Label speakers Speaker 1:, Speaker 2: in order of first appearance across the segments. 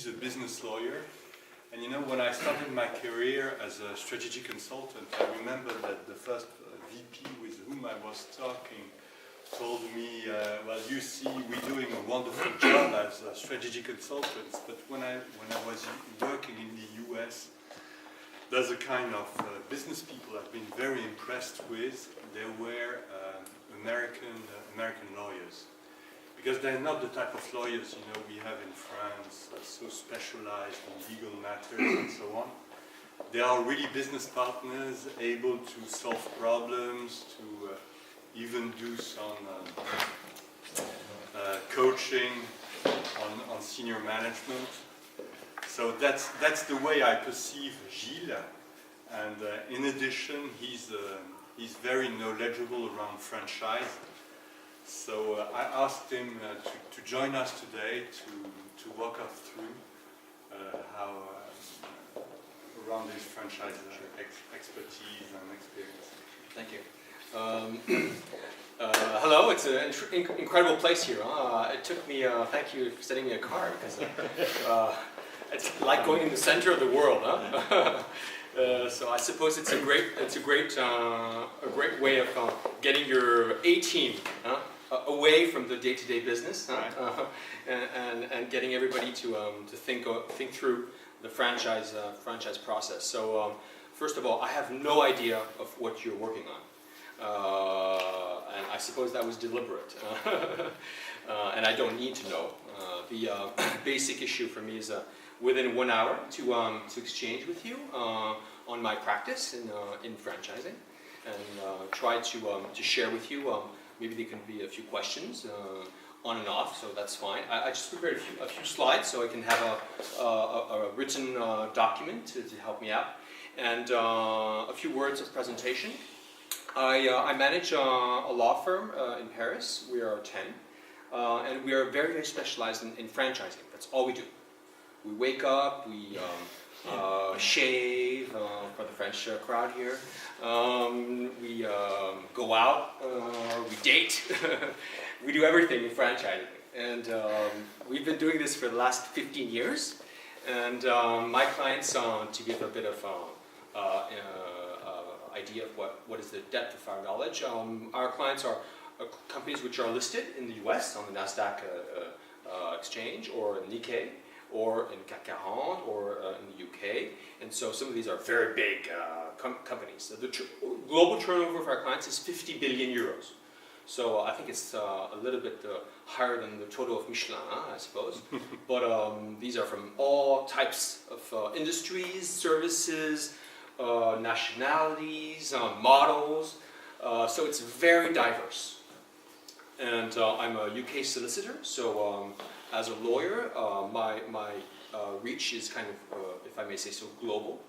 Speaker 1: he's a business lawyer. And you know, when I started my career as a strategy consultant, I remember that the first VP with whom I was talking told me, well, you see, we're doing a wonderful job as strategy consultants, but when I was working in the US, there's a kind of business people I've been very impressed with. They were American lawyers. Because they're not the type of lawyers, you know, we have in France, so specialized in legal matters and so on. They are really business partners, able to solve problems, to even do some coaching on senior management. So that's the way I perceive Gilles. And in addition, he's very knowledgeable around franchise. So I asked him to join us today to walk us through how around his franchise expertise and experience.
Speaker 2: Thank you. Hello, it's an incredible place here. It took me, thank you for sending me a card, because it's like going in the center of the world. Huh? So I suppose it's a great way of getting your A team away from the day-to-day business, and getting everybody to think through the franchise process. So first of all, I have no idea of what you're working on, and I suppose that was deliberate, and I don't need to know. The basic issue for me is within 1 hour to exchange with you on my practice in franchising, and try to share with you. Maybe there can be a few questions on and off, so that's fine. I just prepared a few slides so I can have a written document to help me out, and a few words of presentation. I manage a law firm in Paris. We are 10, and we are very, very specialized in franchising. That's all we do. We wake up, we shave for the French crowd here. We go out, we date. We do everything in franchising. And we've been doing this for the last 15 years. And my clients, to give a bit of idea of what is the depth of our knowledge, our clients are companies which are listed in the US on the NASDAQ exchange, or Nikkei, or in CAC 40, or in the UK. And so some of these are very big companies. So the global turnover of our clients is 50 billion euros. So I think it's a little bit higher than the total of Michelin, I suppose. But these are from all types of industries, services, nationalities, models. So it's very diverse. And I'm a UK solicitor, so as a lawyer, my reach is kind of, if I may say so, global.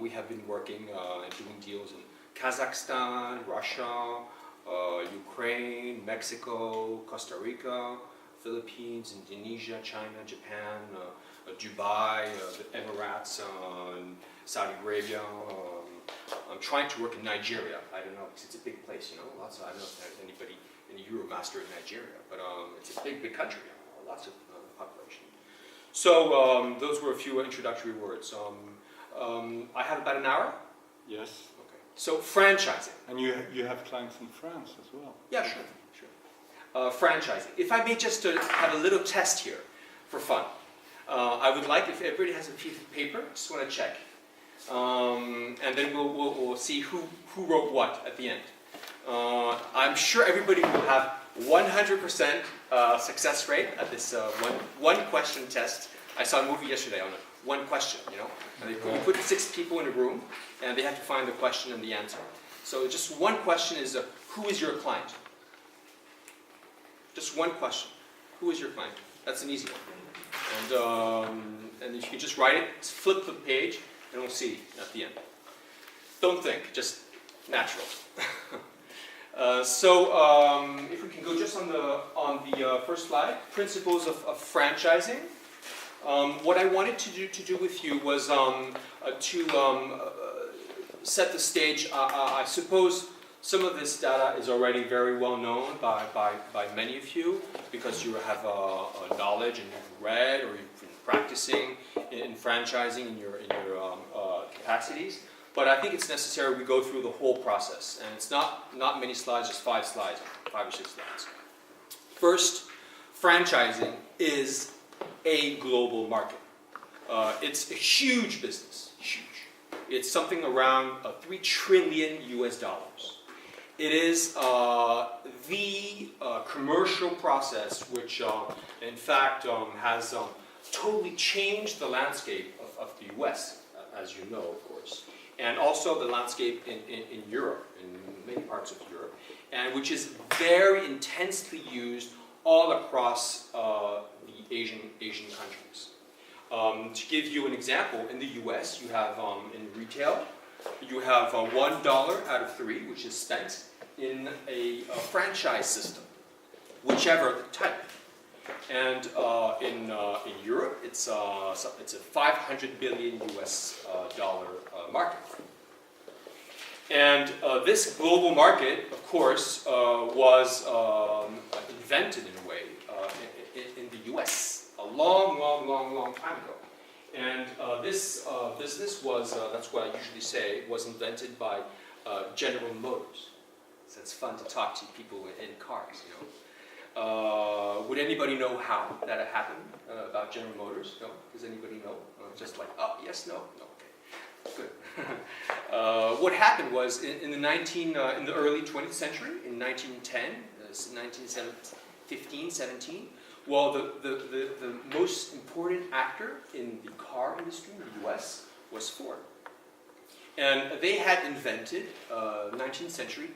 Speaker 2: We have been working and doing deals in Kazakhstan, Russia, Ukraine, Mexico, Costa Rica, Philippines, Indonesia, China, Japan, Dubai, the Emirates, Saudi Arabia. I'm trying to work in Nigeria. I don't know, because it's a big place, you know. I don't know if there's anybody in Euromaster in Nigeria, but it's a big country. Lots of population. So those were a few introductory words. I have about an hour.
Speaker 1: Yes.
Speaker 2: Okay. So franchising.
Speaker 1: And you have clients in France as well.
Speaker 2: Yeah, sure. Franchising. If I may just have a little test here for fun. I would like, if everybody has a piece of paper, just want to check. And then we'll see who wrote what at the end. I'm sure everybody will have 100% success rate at this one question test. I saw a movie yesterday on it. One question, you know. And you put 6 people in a room, and they have to find the question and the answer. So just one question is, who is your client? Just one question. Who is your client? That's an easy one. And if you can just write it, flip the page, and we'll see at the end. Don't think, just natural. If we can go just on the first slide, principles of franchising. What I wanted to do with you was to set the stage. I suppose some of this data is already very well known by many of you, because you have a knowledge and you've read or you've been practicing practicing in franchising in your capacities. But I think it's necessary we go through the whole process, and it's not many slides, just 5 slides, 5 or 6 slides. First, franchising is a global market. It's a huge business, huge. It's something around $3 trillion US. It is the commercial process which, in fact, has totally changed the landscape of the US, as you know, of course, and also the landscape in Europe, in many parts of Europe, and which is very intensely used all across the Asian countries. To give you an example, in the US, you have in retail, you have $1 out of 3, which is spent in a franchise system, whichever type. And in Europe, it's a $500 billion US market. And this global market, of course, was invented in a way in the US a long time ago. And this business was, that's what I usually say, was invented by General Motors. So it's fun to talk to people in cars, you know. Would anybody know how that happened about General Motors? No? Does anybody know? Just like, oh, yes, no? No, okay. Good. What happened was in the early 20th century, in 1910, 1915, 17, well, the most important actor in the car industry in the US was Ford. And they had invented 19th century,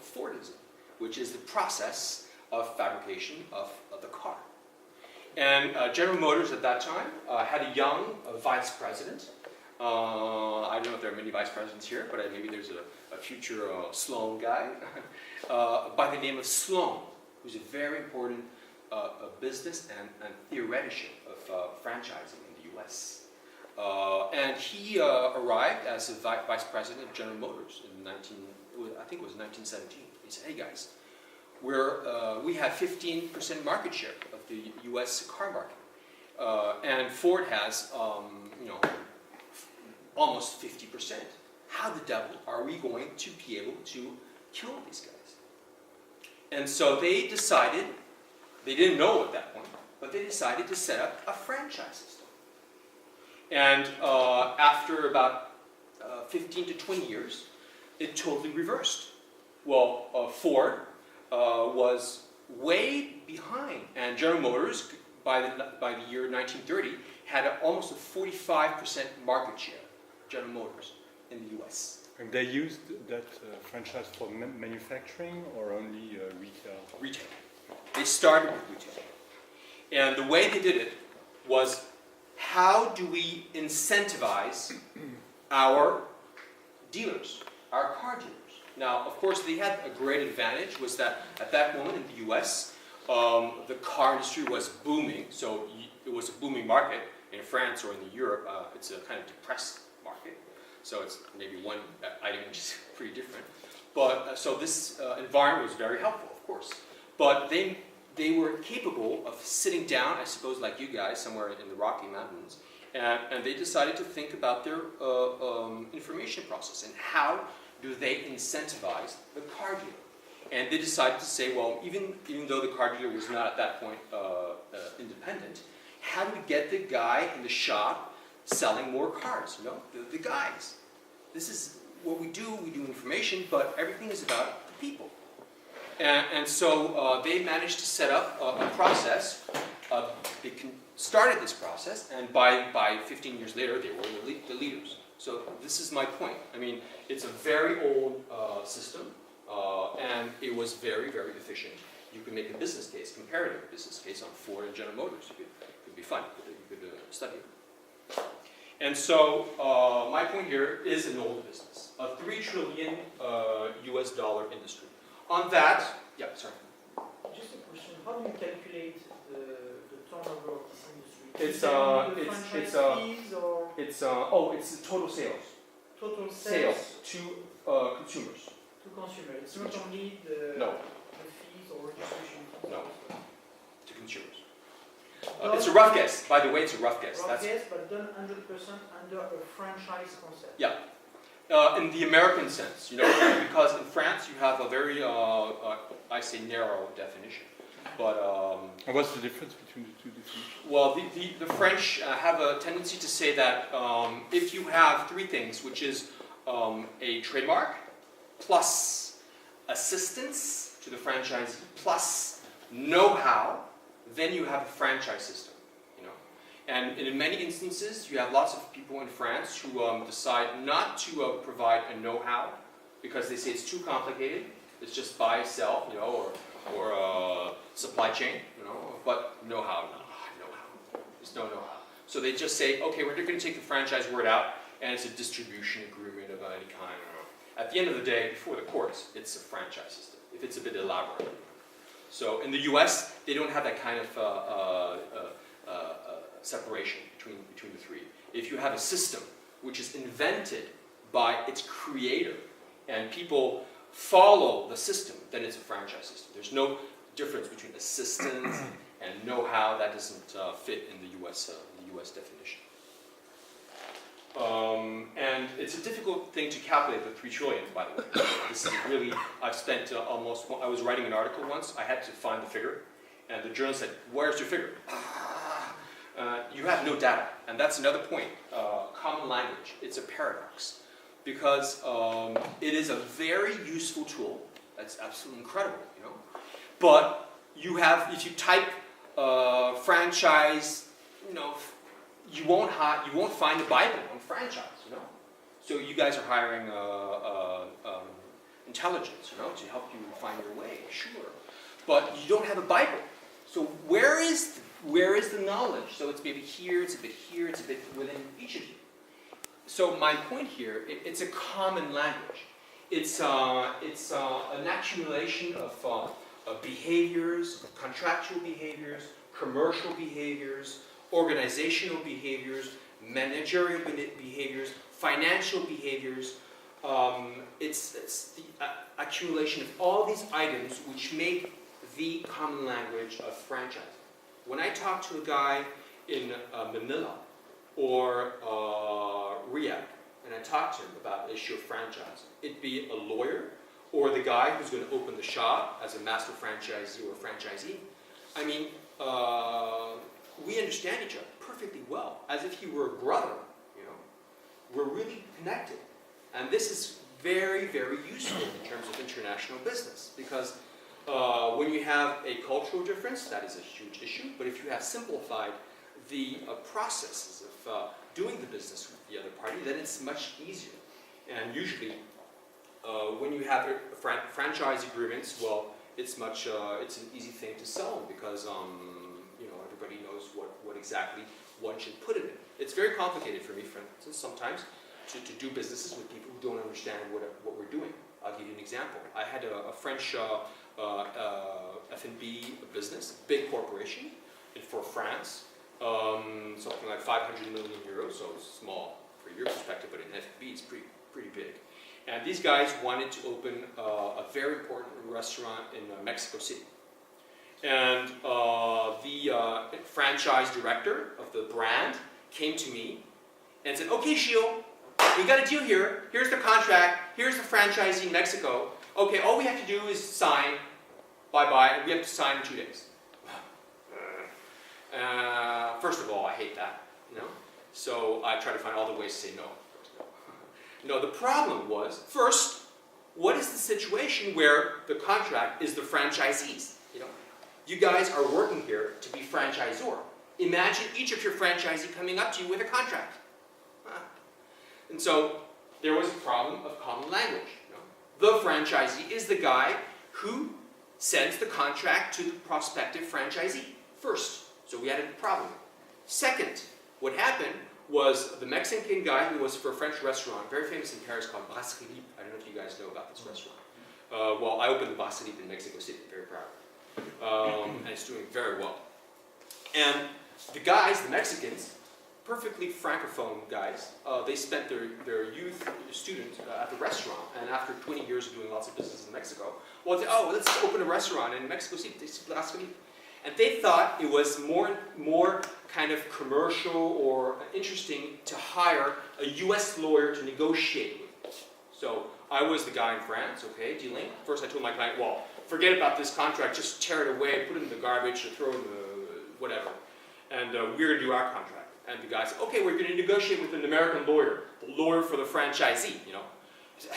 Speaker 2: Fordism, which is the process of fabrication of the car. And General Motors at that time had a young vice president. I don't know if there are many vice presidents here, but maybe there's a future Sloan guy by the name of Sloan, who's a very important business and theoretician of franchising in the US. And he arrived as a vice president of General Motors in I think it was 1917. He said, "Hey guys, we have 15% market share of the U.S. car market, and Ford has, almost 50%. How the devil are we going to be able to kill these guys?" And so they decided. They didn't know at that point, but they decided to set up a franchise system. And after about 15 to 20 years, it totally reversed. Well, Ford was way behind, and General Motors, by the year 1930, had almost a 45% market share, General Motors, in the US.
Speaker 1: And they used that franchise for manufacturing or only retail?
Speaker 2: Retail. They started with retail. And the way they did it was, how do we incentivize our dealers, our car dealers? Now, of course, they had a great advantage, was that at that moment in the US, the car industry was booming, so it was a booming market. In France or in Europe, it's a kind of depressed market. So it's maybe one item which is pretty different. But so this environment was very helpful, of course. But they were capable of sitting down, I suppose, like you guys, somewhere in the Rocky Mountains, and they decided to think about their information process and how do they incentivize the car dealer. And they decided to say, well, even though the car dealer was not at that point independent, how do we get the guy in the shop selling more cars? The guys. This is what we do. We do information, but everything is about the people. And so they managed to set up a process. They started this process, and by 15 years later, they were the leaders. So this is my point. I mean, it's a very old system, and it was very, very efficient. You could make a business case, comparative business case on Ford and General Motors. It could be fun. You could study it. And so my point here is an old business, a $3 trillion US industry. On that, yeah, sorry.
Speaker 3: Just a question. How do you calculate the turnover of this industry?
Speaker 2: It's the total sales.
Speaker 3: Total
Speaker 2: Sales to consumers.
Speaker 3: to consumers. It's not only the
Speaker 2: No.
Speaker 3: fees or distribution fees.
Speaker 2: No. To consumers. It's a rough guess. By the way, it's a rough guess.
Speaker 3: Rough guess, but done 100% under a franchise concept.
Speaker 2: Yeah. In the American sense, you know, because in France you have a very, I say narrow definition. But
Speaker 4: And what's the difference between the two definitions?
Speaker 2: well, the French have a tendency to say that if you have three things, which is a trademark, plus assistance to the franchisee, plus know-how, then you have a franchise system. You know, and in many instances, you have lots of people in France who decide not to provide a know-how because they say it's too complicated. It's just buy, sell, you know, or supply chain, you know, but know-how, know-how. There's no know-how. So they just say, okay, we're going to take the franchise word out, and it's a distribution agreement of any kind. At the end of the day, before the courts, it's a franchise system, if it's a bit elaborate. So in the US, they don't have that kind of separation between the three. If you have a system which is invented by its creator, and people follow the system, then it's a franchise system. There's no difference between assistance and know-how. That doesn't fit in the US definition. And it's a difficult thing to calculate the 3 trillion, by the way. This is really, I've spent I was writing an article once, I had to find the figure, and the journalist said, where's your figure? You have no data, and that's another point. Common language, it's a paradox, because it is a very useful tool, that's absolutely incredible, you know, but you have, if you type franchise, you know, you won't find the Bible on franchise, you know. So you guys are hiring intelligence, you know, to help you find your way, sure. But you don't have a Bible. So where is the knowledge? So it's maybe here, it's a bit here, it's a bit within each of you. So my point here, it's a common language. It's an accumulation of behaviors, contractual behaviors, commercial behaviors, organizational behaviors, managerial behaviors, financial behaviors. It's the accumulation of all these items which make the common language of franchise. When I talk to a guy in Manila or Riyadh, and I talk to him about the issue of franchise, it'd be a lawyer or the guy who's going to open the shop as a master franchisee or franchisee. I mean, we understand each other perfectly well, as if he were a brother, you know. We're really connected. And this is very, very useful in terms of international business, because when you have a cultural difference, that is a huge issue, but if you have simplified the processes of doing the business with the other party, then it's much easier. And usually, when you have franchise agreements, well, it's an easy thing to sell, because you know, everybody knows what exactly one should put in it. It's very complicated for me, for instance, sometimes to do businesses with people who don't understand what we're doing. I'll give you an example. I had a French F&B business, a big corporation for France, something like 500 million euros, so it's small for your perspective, but in F&B it's pretty big. And these guys wanted to open a very important restaurant in Mexico City. And the franchise director of the brand came to me and said, okay, Gilles, we got a deal here. Here's the contract. Here's the franchisee in Mexico. Okay, all we have to do is sign. Bye-bye. And we have to sign in 2 days. First of all, I hate that, you know. So I try to find all the ways to say no. No, the problem was, first, what is the situation where the contract is the franchisees? You know, you guys are working here to be franchisor. Imagine each of your franchisee coming up to you with a contract. And so there was a problem of common language. You know? The franchisee is the guy who sends the contract to the prospective franchisee first. So we had a problem. Second, what happened was the Mexican guy who was for a French restaurant, very famous in Paris, called Brasserie Libre. I don't know if you guys know about this restaurant. Well, I opened the Brasserie Libre in Mexico City, very proud. And it's doing very well. And the guys, the Mexicans, perfectly francophone guys, they spent their youth students at the restaurant, and after 20 years of doing lots of business in Mexico, well, they, oh, let's open a restaurant in Mexico City. They said Brasserie Libre. And they thought it was more kind of commercial or interesting to hire a US lawyer to negotiate with. So I was the guy in France, okay, dealing. First I told my client, well, forget about this contract, just tear it away, put it in the garbage, or throw it in the whatever. And we're going to do our contract. And the guy said, okay, we're going to negotiate with an American lawyer, the lawyer for the franchisee, you know. He said,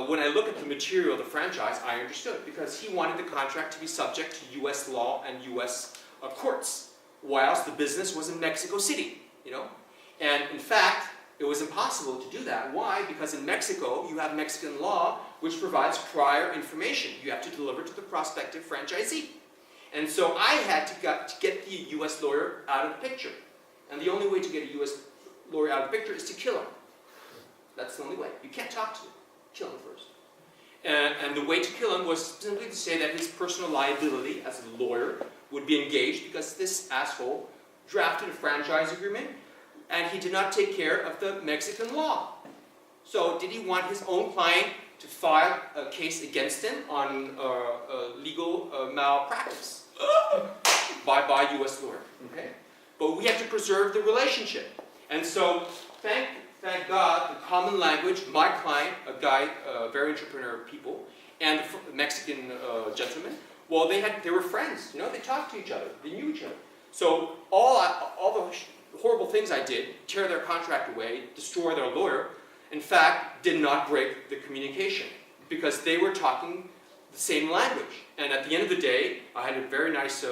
Speaker 2: when I look at the material of the franchise, I understood, because he wanted the contract to be subject to US law and US courts, whilst the business was in Mexico City, you know. And in fact, it was impossible to do that. Why? Because in Mexico, you have Mexican law, which provides prior information. You have to deliver to the prospective franchisee. And so I had to get the US lawyer out of the picture. And the only way to get a US lawyer out of the picture is to kill him. That's the only way. You can't talk to him. Kill him first. And the way to kill him was simply to say that his personal liability as a lawyer would be engaged because this asshole drafted a franchise agreement and he did not take care of the Mexican law. So did he want his own client to file a case against him on legal malpractice by US lawyer? Okay? But we have to preserve the relationship. And so thank God, the common language, my client, a guy, very entrepreneur people, and the Mexican gentleman, well, they were friends. You know, they talked to each other. They knew each other. So all the horrible things I did, tear their contract away, destroy their lawyer, in fact, did not break the communication because they were talking the same language. And at the end of the day, I had a very nice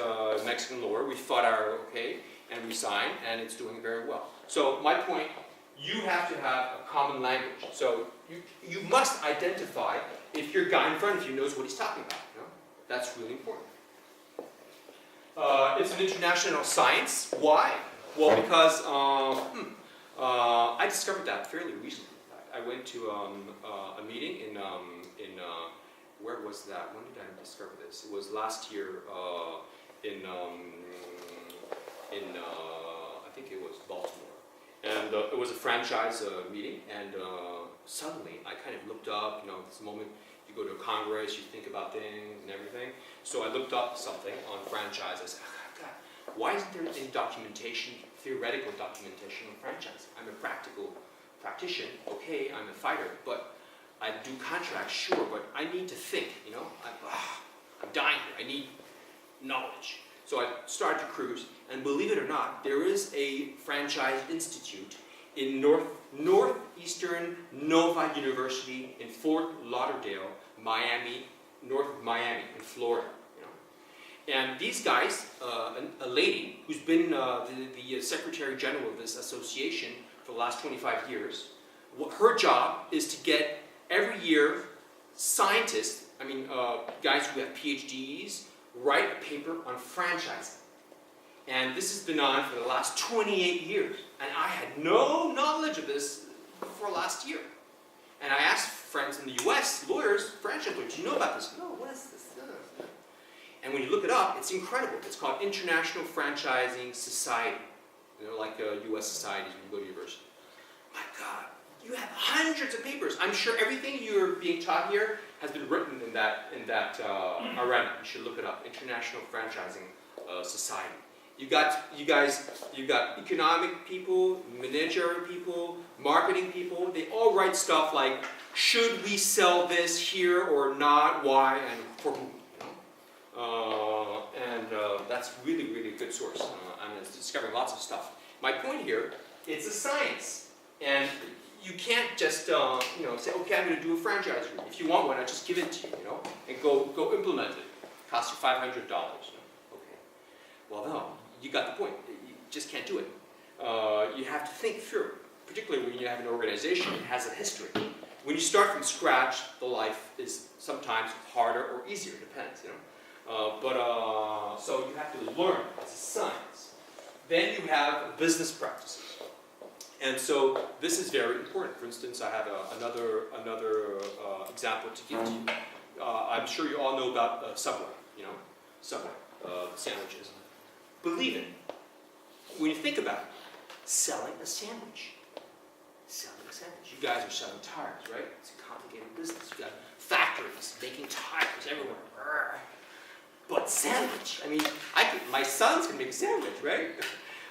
Speaker 2: Mexican lawyer. We fought our okay, and we signed, and it's doing very well. So my point, you have to have a common language. So you must identify if your guy in front of you knows what he's talking about. You know? That's really important. It's an international science. Why? Well, because I discovered that fairly recently. I went to a meeting in where was that? When did I discover this? It was last year in I think it was Baltimore. And it was a franchise meeting, and suddenly I kind of looked up, you know, this moment you go to a congress, you think about things and everything. So I looked up something on franchise. I said, oh, God, why isn't there any documentation, theoretical documentation on franchise? I'm a practical practitioner, okay, I'm a fighter, but I do contracts, sure, but I need to think, you know. I'm dying here, I need knowledge. So I started to cruise, and believe it or not, there is a franchise institute in northeastern Nova University in Fort Lauderdale, Miami, north of Miami, in Florida. You know? And these guys, a lady who's been the Secretary General of this association for the last 25 years, her job is to get every year scientists, guys who have PhDs, write a paper on franchising. And this has been on for the last 28 years. And I had no knowledge of this before last year. And I asked friends in the US, lawyers, franchise lawyers, do you know about this? No, what is this? And when you look it up, it's incredible. It's called International Franchising Society. You know, like US societies when you go to university. My God, you have hundreds of papers. I'm sure everything you're being taught here has been written in that arena. You should look it up. International Franchising Society. You got economic people, managerial people, marketing people. They all write stuff like, should we sell this here or not? Why and for whom? That's really, really a good source. I'm discovering lots of stuff. My point here, it's a science, and you can't just say, okay, I'm going to do a franchise agreement. If you want one, I'll just give it to you, and go implement it. Cost you $500. Okay. Well, no, you got the point. You just can't do it. You have to think through, particularly when you have an organization that has a history. When you start from scratch, the life is sometimes harder or easier, depends, so you have to learn. It's a science. Then you have business practices. And so this is very important. For instance, I have another example to give to you. I'm sure you all know about Subway, Subway, sandwiches. Believe it, when you think about it, selling a sandwich. You guys are selling tires, right? It's a complicated business. You got factories making tires everywhere. but sandwich. I mean, my sons can make a sandwich, right?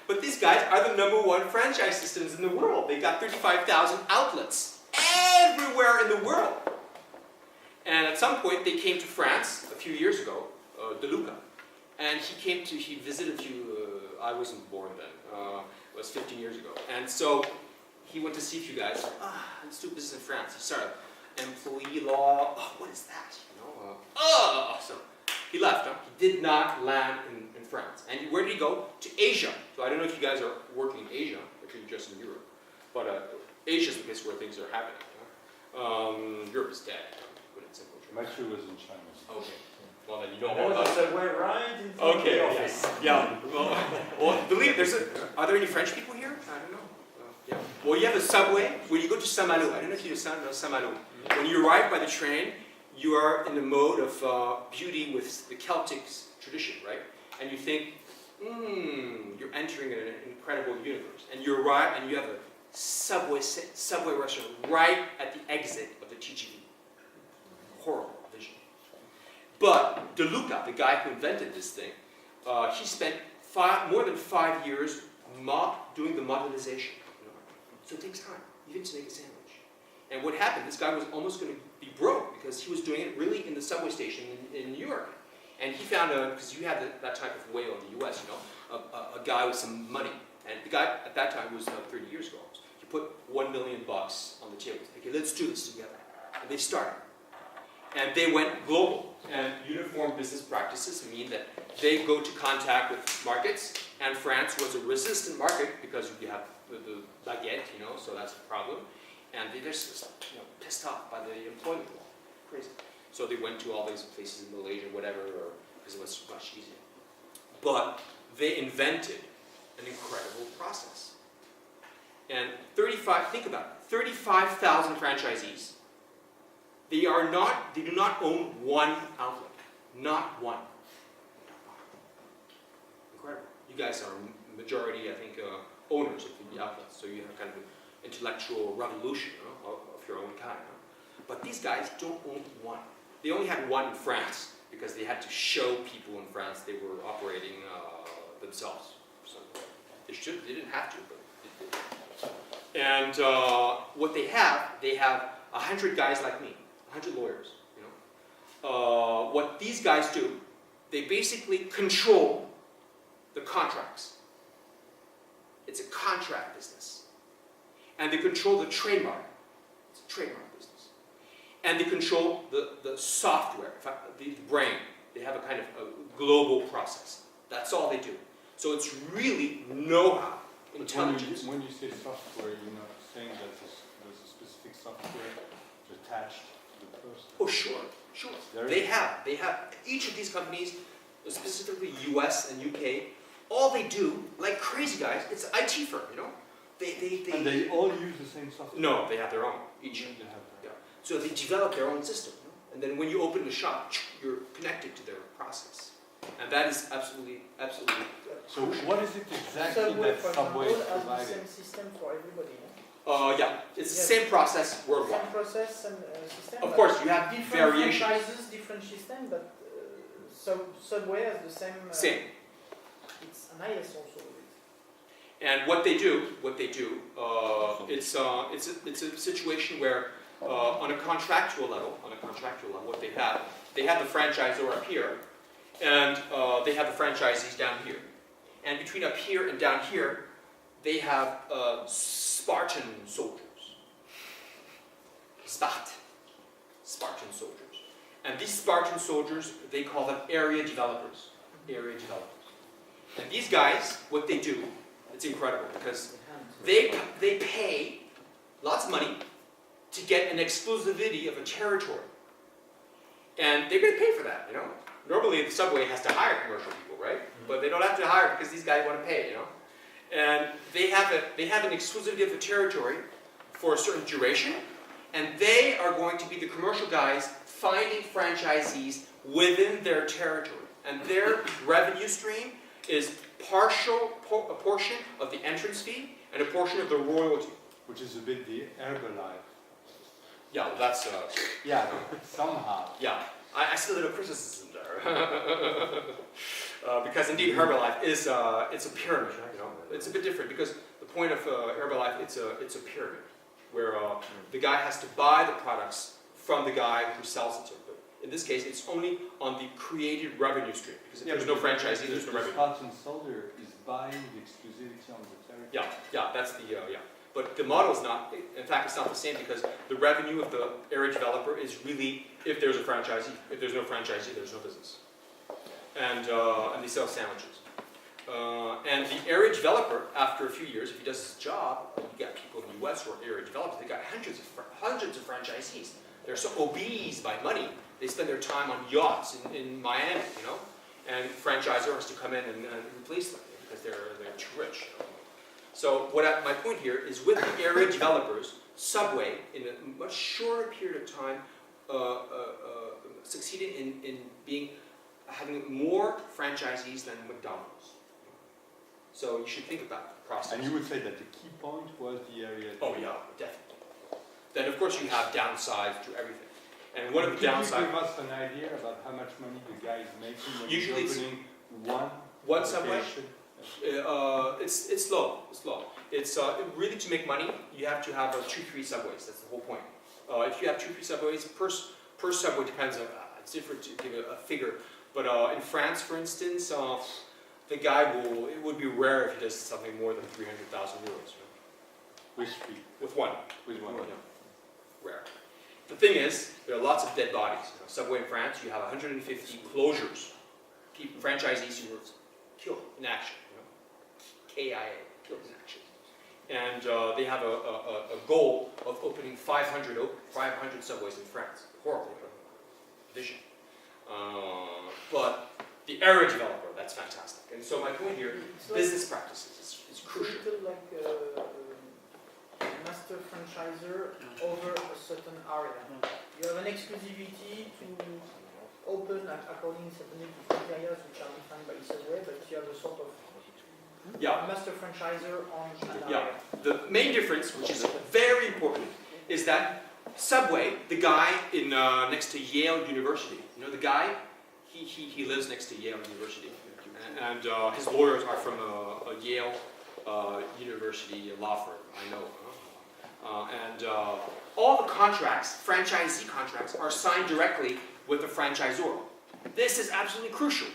Speaker 2: But these guys are the #1 franchise systems in the world. They got 35,000 outlets everywhere in the world. And at some point, they came to France a few years ago, De Luca. And he visited you, I wasn't born then, it was 15 years ago. And so he went to see a few guys, let's do business in France. He started employee law, what is that? So he left, He did not land in France. And where did he go? To Asia. So I don't know if you guys are working in Asia, or if you're just in Europe. But Asia is the place where things are happening. Europe is dead. Put it in simple terms.
Speaker 4: Actually, was in China.
Speaker 2: Okay. Well, then you know
Speaker 3: There
Speaker 2: all
Speaker 3: was
Speaker 2: about
Speaker 3: a
Speaker 2: it.
Speaker 3: subway right in front of
Speaker 2: Okay,
Speaker 3: the
Speaker 2: yes.
Speaker 3: office.
Speaker 2: Yeah. Well, believe are there any French people here? I don't know. Yeah. Well, you have a subway. When you go to Saint-Malo, I don't know if you know Saint-Malo. When you arrive by the train, you are in the mode of beauty with the Celtic tradition, right? And you think, you're entering an incredible universe. And you arrive and you have a subway restaurant right at the exit of the TGV. Horrible vision. But De Luca, the guy who invented this thing, he spent more than 5 years doing the modernization. So it takes time, even to make a sandwich. And what happened, this guy was almost going to be broke because he was doing it really in the subway station in New York. And he found because you had that type of whale in the US, a guy with some money. And the guy at that time was 30 years ago. He put $1 million on the table. Okay, let's do this together. And they started. And they went global. And uniform business practices mean that they go to contact with markets. And France was a resistant market because you have the baguette, so that's a problem. And they're just pissed off by the employment law. Crazy. So they went to all these places in Malaysia, whatever, because it was much easier. But they invented an incredible process. And think about it, 35,000 franchisees. They do not own one outlet. Not one. Incredible. You guys are majority, I think, owners of the outlets, so you have kind of an intellectual revolution of your own kind. But these guys don't own one. They only had one in France because they had to show people in France they were operating themselves. So they didn't have to, but they did. And what they have 100 guys like me, 100 lawyers. What these guys do, they basically control the contracts. It's a contract business. And they control the trademark. It's a trademark business. And they control the software, the brain. They have a kind of a global process. That's all they do. So it's really know-how, intelligence.
Speaker 4: When you say software, you're not saying that there's a specific software attached to the person.
Speaker 2: Oh, sure. They have each of these companies, specifically US and UK, all they do, like crazy guys, it's an IT firm,
Speaker 4: And they all use the same software?
Speaker 2: No, they have their own, each.
Speaker 4: They have that.
Speaker 2: Yeah. So they develop their own system. And then when you open the shop, you're connected to their process. And that is absolutely.
Speaker 4: So what is it exactly
Speaker 3: Subway,
Speaker 4: that
Speaker 3: for
Speaker 4: Subway
Speaker 3: example,
Speaker 4: is
Speaker 3: has the
Speaker 4: providing?
Speaker 3: same system for everybody.
Speaker 2: Yeah, it's the
Speaker 3: Yes.
Speaker 2: same process worldwide.
Speaker 3: Same process and system.
Speaker 2: Of
Speaker 3: but
Speaker 2: course, you have
Speaker 3: different
Speaker 2: variations.
Speaker 3: franchises, different system, but Subway has the same.
Speaker 2: Same.
Speaker 3: It's an IS also.
Speaker 2: And what they do, it's a situation where on a contractual level, what they have the franchisor up here, and they have the franchisees down here. And between up here and down here, they have Spartan soldiers. Spartan soldiers. And these Spartan soldiers, they call them area developers. And these guys, what they do, it's incredible because they pay lots of money to get an exclusivity of a territory. And they're going to pay for that, Normally the subway has to hire commercial people, right? But they don't have to hire because these guys want to pay, And they have an exclusivity of a territory for a certain duration, and they are going to be the commercial guys finding franchisees within their territory. And their revenue stream is a portion of the entrance fee and a portion of the royalty.
Speaker 4: Which is a bit the Herbalife.
Speaker 2: Yeah, well, that's
Speaker 4: Yeah, somehow.
Speaker 2: yeah. I see a little criticism there. Because indeed Herbalife is it's a pyramid. You know, it's a bit different because the point of Herbalife it's a pyramid where the guy has to buy the products from the guy who sells it to him. But in this case, it's only on the created revenue stream because if there's no franchisee, there's no revenue.
Speaker 4: The patent holder is buying the exclusivity on the territory.
Speaker 2: Yeah, that's the yeah. But the model is not. In fact, it's not the same because the revenue of the area developer is really if there's a franchisee. If there's no franchisee, there's no business. And they sell sandwiches. And the area developer, after a few years, if he does his job, you got people in the U.S. who are area developers. They got hundreds of franchisees. They're so obese by money. They spend their time on yachts in Miami, you know. And franchisor has to come in and replace them because they're too rich. So my point here is with the area developers, Subway, in a much shorter period of time, succeeded in having more franchisees than McDonald's. So you should think about the process.
Speaker 4: And you would say that the key point was the area.
Speaker 2: Oh yeah, definitely. Then of course you have downsides to everything. And one of the downsides...
Speaker 4: Can you give us an idea about how much money the guy is making when
Speaker 2: usually
Speaker 4: he's opening
Speaker 2: one Subway?
Speaker 4: location?
Speaker 2: It's low. It's really to make money, you have to have 2-3 subways. That's the whole point. If you have 2-3 subways, per subway depends on. It's different to give a figure. But in France, for instance, the guy it would be rare if he does something more than 300,000 euros. You know?
Speaker 4: With three.
Speaker 2: With one.
Speaker 4: With one.
Speaker 2: Yeah. Rare. The thing is, there are lots of dead bodies. You know, Subway in France, you have 150 closures. Franchisees who were killed in action. KIA, killed in action. And they have a goal of opening 500 subways in France. Horrible vision. But the area developer, that's fantastic. And so my point here, business practices is crucial.
Speaker 3: It's a little like master franchisor over a certain area. You have an exclusivity to open according certainly to criteria which are defined by Subway, but you have a sort of master franchisor on an area.
Speaker 2: The main difference, which is very important, is that Subway, the guy in next to Yale University, you know the guy, he lives next to Yale University, and his lawyers are from a Yale University law firm. I know. And all the contracts, franchisee contracts, are signed directly with the franchisor. This is absolutely crucial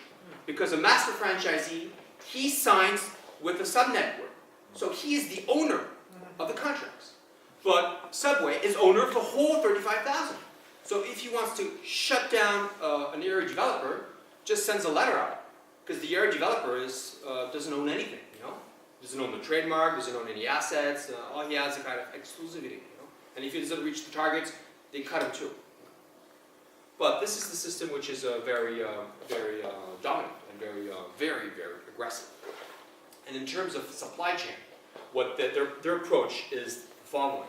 Speaker 2: because a master franchisee, he signs with the sub-network. So he is the owner of the contracts. But Subway is owner of the whole 35,000. So if he wants to shut down an area developer, just sends a letter out. Because the area developer doesn't own anything, you know? Doesn't own the trademark, doesn't own any assets. All he has is a kind of exclusivity, you know? And if he doesn't reach the targets, they cut him too. But this is the system which is very dominant and very aggressive. And in terms of supply chain, what their approach is the following.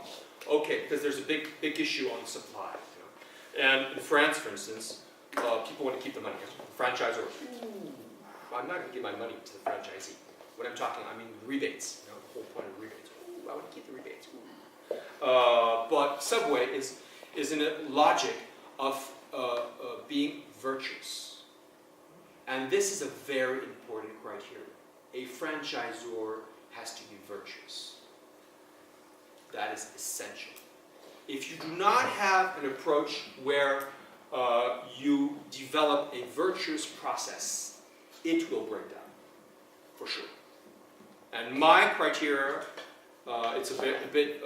Speaker 2: Okay, because there's a big issue on supply. You know? And in France, for instance, people want to keep the money. Franchisor, I'm not going to give my money to the franchisee. What I'm talking, I mean rebates. You know, the whole point of rebates. Ooh, I want to keep the rebates. But Subway is in a logic of being virtuous. And this is a very important criteria. A franchisor has to be virtuous. That is essential. If you do not have an approach where you develop a virtuous process, it will break down, for sure. And my criteria, it's a bit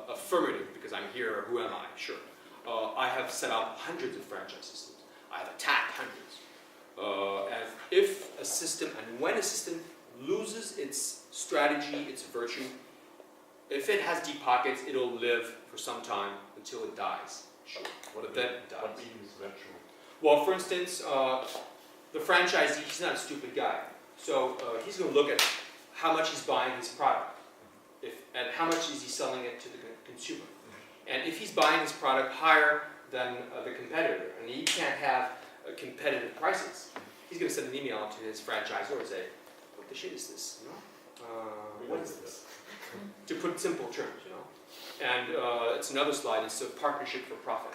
Speaker 2: affirmative because I'm here, who am I? Sure. I have set up hundreds of franchise systems. I have attacked hundreds. And if a system, and when a system loses its strategy, its virtue, if it has deep pockets, it'll live for some time until it dies. Sure. What then it dies.
Speaker 4: What means virtual?
Speaker 2: Well, for instance, the franchisee, he's not a stupid guy. So he's going to look at how much he's buying his product, and how much is he selling it to the consumer. And if he's buying his product higher than the competitor, and he can't have competitive prices, he's going to send an email to his franchisor and say, "What the shit is this? You know? What is this?" To put simple terms, you know. And it's another slide. It's a partnership for profit.